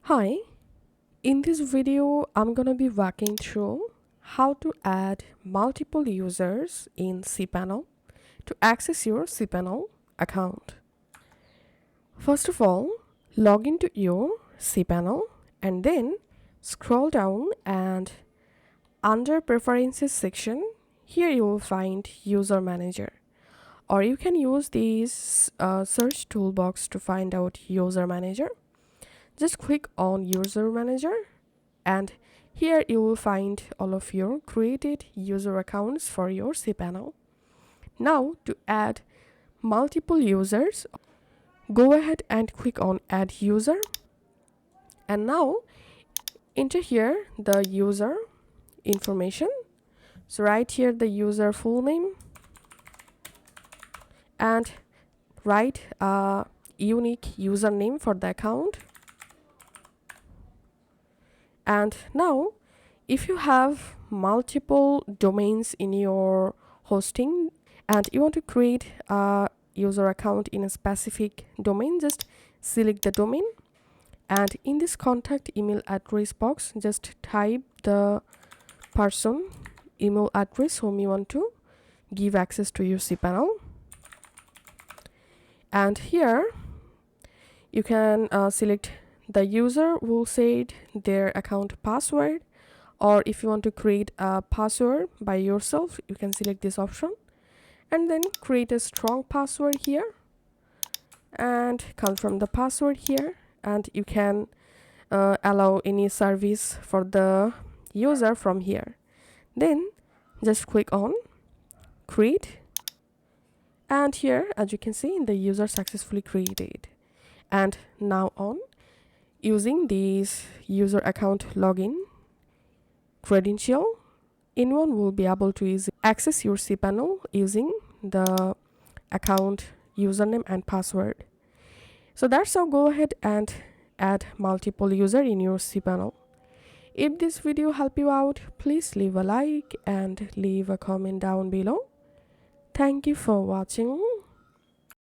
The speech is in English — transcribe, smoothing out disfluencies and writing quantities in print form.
Hi, in this video I'm gonna be walking through how to add multiple users in Cpanel to access your Cpanel account. First of all, log into your Cpanel and then scroll down, and under Preferences section, here you will find User Manager, or you can use this search toolbox to find out User Manager. Just click on User Manager, and here you will find all of your created user accounts for your Cpanel. Now, to add multiple users, go ahead and click on Add User, and now enter here the user information. So write here the user full name and write a unique username for the account. And now, if you have multiple domains in your hosting and you want to create a user account in a specific domain, just select the domain, and in this contact email address box, just type the person email address whom you want to give access to your Cpanel. And here you can select the user will set their account password, or if you want to create a password by yourself, you can select this option and then create a strong password here and confirm the password here, and you can allow any service for the user from here. Then just click on create, and here as you can see the user successfully created. And now on, using this user account login credential, anyone will be able to access your Cpanel using the account username and password. So that's how go ahead and add multiple user in your Cpanel. If this video helped you out, please leave a like and leave a comment down below. Thank you for watching.